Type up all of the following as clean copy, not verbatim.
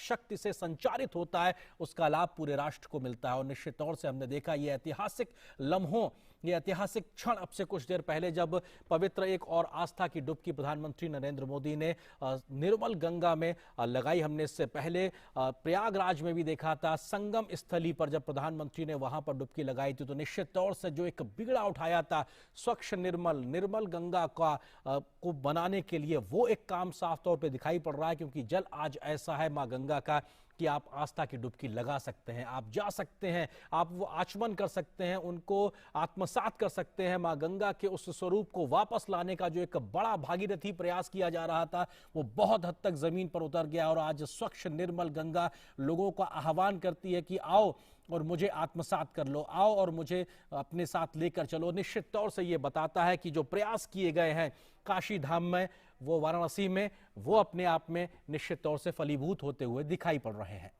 शक्ति से संचारित होता है उसका लाभ पूरे राष्ट्र को मिलता है। और निश्चित तौर से हमने देखा ये ऐतिहासिक लम्हों, ये ऐतिहासिक क्षण अब से कुछ देर पहले जब पवित्र एक और आस्था की डुबकी प्रधानमंत्री नरेंद्र मोदी ने निर्मल गंगा में लगाई। हमने इससे पहले प्रयागराज में भी देखा था, संगम स्थली पर जब प्रधानमंत्री ने वहां पर डुबकी लगाई थी तो निश्चित तौर से जो एक बिगड़ा उठाया था स्वच्छ निर्मल गंगा का को बनाने के लिए, वो एक काम साफ तौर पे दिखाई पड़ रहा है। क्योंकि जल आज ऐसा है मां गंगा का कि आप आस्था की डुबकी लगा सकते हैं, आप जा सकते हैं, आप वो आचमन कर सकते हैं, उनको आत्मसात कर सकते हैं। मां गंगा के उस स्वरूप को वापस लाने का जो एक बड़ा भागीरथी प्रयास किया जा रहा था वो बहुत हद तक जमीन पर उतर गया। और आज स्वच्छ निर्मल गंगा लोगों का आह्वान करती है कि आओ और मुझे आत्मसात कर लो, आओ और मुझे अपने साथ लेकर चलो। निश्चित तौर से ये बताता है कि जो प्रयास किए गए हैं काशी धाम में, वो वाराणसी में, वो अपने आप में निश्चित तौर से फलीभूत होते हुए दिखाई पड़ रहे हैं।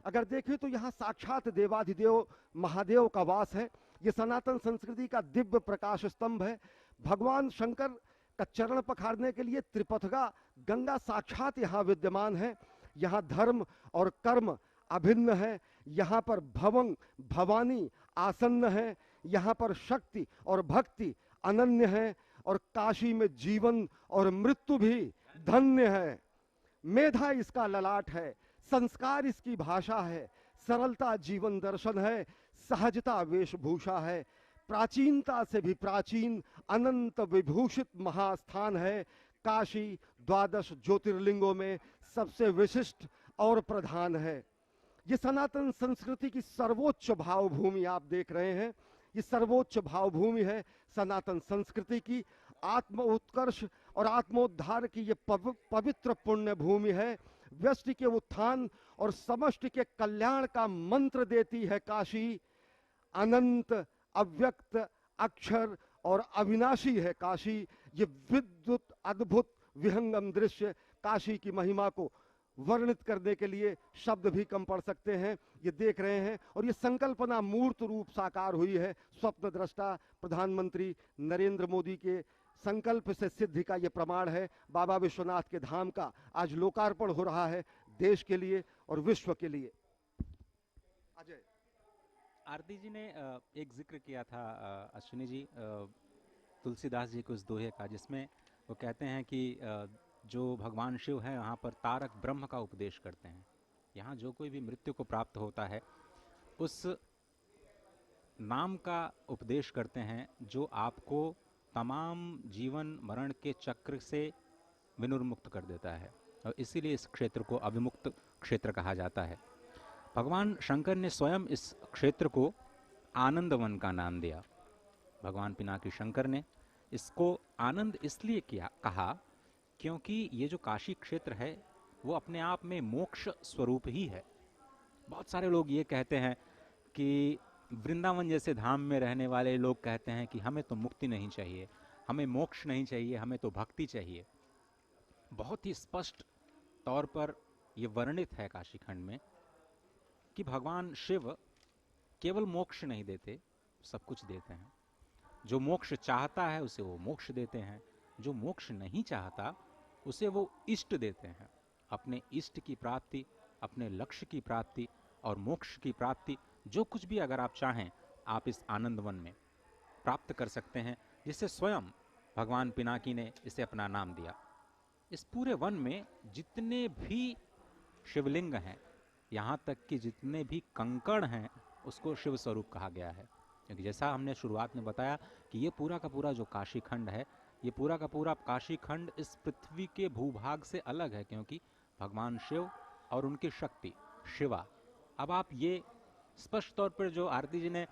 अगर देखें तो यहाँ साक्षात देवाधिदेव महादेव का वास है। ये सनातन संस्कृति का दिव्य प्रकाश स्तंभ है। भगवान शंकर का चरण पखारने के लिए त्रिपथगा गंगा साक्षात यहाँ विद्यमान है। यहाँ धर्म और कर्म अभिन्न है। यहाँ पर भवंग भवानी आसन्न है। यहाँ पर शक्ति और भक्ति अनन्य है। और काशी में जीवन और मृत्यु भी धन्य है। मेधा इसका ललाट है, संस्कार इसकी भाषा है, सरलता जीवन दर्शन है, सहजता वेशभूषा है, प्राचीनता से भी प्राचीन अनंत विभूषित महास्थान है। काशी 12 ज्योतिर्लिंगों में सबसे विशिष्ट और प्रधान है। ये सनातन संस्कृति की सर्वोच्च भावभूमि आप देख रहे हैं। ये सर्वोच्च भावभूमि है सनातन संस्कृति की। आत्म उत्कर्ष और आत्मोद्धार की ये पवित्र पुण्य भूमि है। व्यष्टि के उत्थान और समष्टि के कल्याण का मंत्र देती है काशी। अनंत, अव्यक्त, अक्षर और अविनाशी है काशी। ये विद्युत अद्भुत विहंगम दृश्य काशी की महिमा को वर्णित करने के लिए शब्द भी कम पड़ सकते हैं। ये देख रहे हैं और ये संकल्पना मूर्त रूप साकार हुई है। स्वप्न दृष्टा प्रधानमंत्री नरेंद्र मोदी के संकल्प से सिद्धि का ये प्रमाण है। बाबा विश्वनाथ के धाम का आज लोकार्पण हो रहा है देश के लिए और विश्व के लिए। अजय, आरती जी ने एक जिक्र किया था अश्विनी जी तुलसीदास जी के उस दोहे का, जिसमें वो कहते हैं कि जो भगवान शिव हैं वहाँ पर तारक ब्रह्म का उपदेश करते हैं। यहाँ जो कोई भी मृत्यु को प्राप्त होता है उस नाम का उपदेश करते हैं जो आपको तमाम जीवन मरण के चक्र से विनुर्मुक्त कर देता है। और इसीलिए इस क्षेत्र को अविमुक्त क्षेत्र कहा जाता है। भगवान शंकर ने स्वयं इस क्षेत्र को आनंद वन का नाम दिया। भगवान पिनाकी शंकर ने इसको आनंद इसलिए कहा क्योंकि ये जो काशी क्षेत्र है वो अपने आप में मोक्ष स्वरूप ही है। बहुत सारे लोग ये कहते हैं कि वृंदावन जैसे धाम में रहने वाले लोग कहते हैं कि हमें तो मुक्ति नहीं चाहिए, हमें मोक्ष नहीं चाहिए, हमें तो भक्ति चाहिए। बहुत ही स्पष्ट तौर पर यह वर्णित है काशी खंड में कि भगवान शिव केवल मोक्ष नहीं देते, सब कुछ देते हैं। जो मोक्ष चाहता है उसे वो मोक्ष देते हैं, जो मोक्ष नहीं चाहता उसे वो इष्ट देते हैं। अपने इष्ट की प्राप्ति, अपने लक्ष्य की प्राप्ति और मोक्ष की प्राप्ति, जो कुछ भी अगर आप चाहें आप इस आनंद वन में प्राप्त कर सकते हैं, जिसे स्वयं भगवान पिनाकी ने इसे अपना नाम दिया। इस पूरे वन में जितने भी शिवलिंग हैं, यहाँ तक कि जितने भी कंकड़ हैं, उसको शिव स्वरूप कहा गया है। क्योंकि जैसा हमने शुरुआत में बताया कि ये पूरा का पूरा जो काशी खंड है, ये पूरा का पूरा काशी खंड इस पृथ्वी के भूभाग से अलग है, क्योंकि भगवान शिव और उनकी शक्ति शिवा। अब आप ये स्पष्ट तौर पर जो आरती जी ने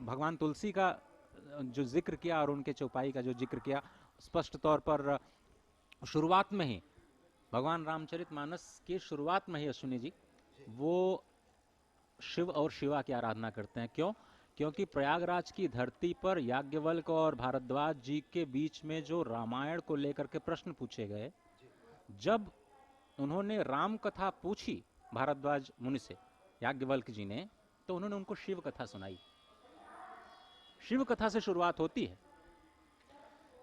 भगवान तुलसी का जो जिक्र किया और उनके चौपाई का जो जिक्र किया, स्पष्ट तौर पर शुरुआत में ही भगवान रामचरितमानस की शुरुआत में ही अश्विनी जी वो शिव और शिवा की आराधना करते हैं। क्यों? क्योंकि प्रयागराज की धरती पर याज्ञवल्क्य और भारद्वाज जी के बीच में जो रामायण को लेकर के प्रश्न पूछे गए, जब उन्होंने राम कथा पूछी भारद्वाज मुनि से, याज्ञवल्क्य जी ने, तो उन्होंने उनको शिव कथा सुनाई। शिव कथा से शुरुआत होती है।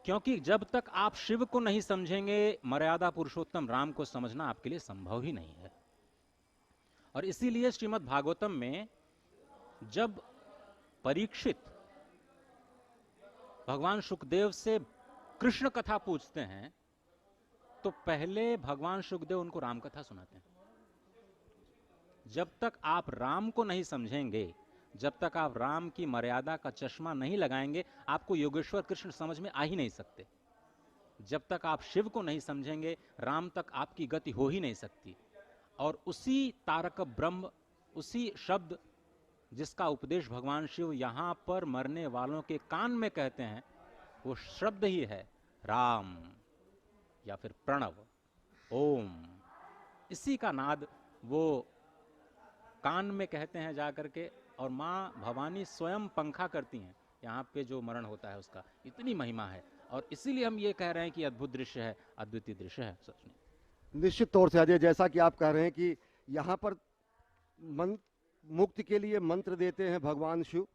क्योंकि जब तक आप शिव को नहीं समझेंगे, मर्यादा पुरुषोत्तम राम को समझना आपके लिए संभव ही नहीं है। और इसीलिए श्रीमद् भागवतम में जब परीक्षित भगवान सुखदेव से कृष्ण कथा पूछते हैं तो पहले भगवान सुखदेव उनको राम कथा सुनाते हैं। जब तक आप राम को नहीं समझेंगे, जब तक आप राम की मर्यादा का चश्मा नहीं लगाएंगे, आपको योगेश्वर कृष्ण समझ में आ ही नहीं सकते। जब तक आप शिव को नहीं समझेंगे, राम तक आपकी गति हो ही नहीं सकती। और उसी तारक ब्रह्म, उसी शब्द जिसका उपदेश भगवान शिव यहां पर मरने वालों के कान में कहते हैं, वो शब्द ही है राम या फिर प्रणव, ओम। इसी का नाद वो कान में कहते हैं जाकर के, और माँ भवानी स्वयं पंखा करती हैं यहाँ पे जो मरण होता है उसका। इतनी महिमा है, और इसीलिए हम ये कह रहे हैं कि अद्भुत दृश्य है, अद्वितीय दृश्य है। सच में निश्चित तौर से अजय, जैसा कि आप कह रहे हैं कि यहाँ पर मुक्ति के लिए मंत्र देते हैं भगवान शिव।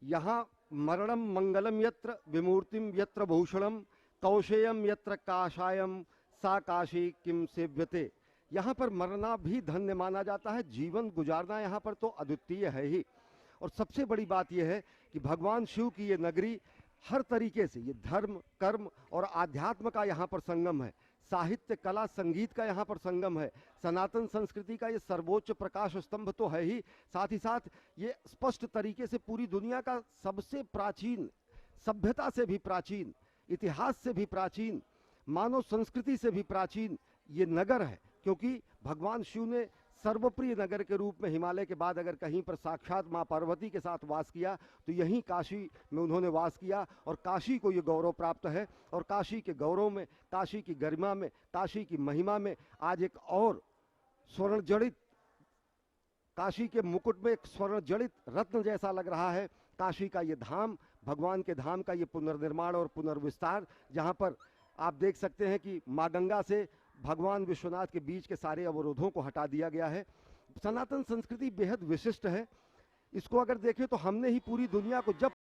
यहाँ मरणम मंगलम यत्र विमूर्तिम यत्र भूषणम कौशेयम यत्र काशायम सा काशी किम सेव्यते। यहाँ पर मरना भी धन्य माना जाता है, जीवन गुजारना यहाँ पर तो अद्वितीय है ही। और सबसे बड़ी बात यह है कि भगवान शिव की ये नगरी हर तरीके से, ये धर्म, कर्म और आध्यात्म का यहाँ पर संगम है, साहित्य, कला, संगीत का यहाँ पर संगम है, सनातन संस्कृति का ये सर्वोच्च प्रकाश स्तंभ तो है ही, साथ ही साथ ये स्पष्ट तरीके से पूरी दुनिया का सबसे प्राचीन, सभ्यता से भी प्राचीन, इतिहास से भी प्राचीन, मानव संस्कृति से भी प्राचीन ये नगर है। क्योंकि भगवान शिव ने सर्वप्रिय नगर के रूप में हिमालय के बाद अगर कहीं पर साक्षात माँ पार्वती के साथ वास किया तो यहीं काशी में उन्होंने वास किया, और काशी को ये गौरव प्राप्त है। और काशी के गौरव में, काशी की गरिमा में, काशी की महिमा में आज एक और स्वर्ण जड़ित, काशी के मुकुट में एक स्वर्ण जड़ित रत्न जैसा लग रहा है काशी का ये धाम, भगवान के धाम का ये पुनर्निर्माण और पुनर्विस्तार, जहाँ पर आप देख सकते हैं कि माँ गंगा से भगवान विश्वनाथ के बीच के सारे अवरोधों को हटा दिया गया है। सनातन संस्कृति बेहद विशिष्ट है। इसको अगर देखें तो हमने ही पूरी दुनिया को जब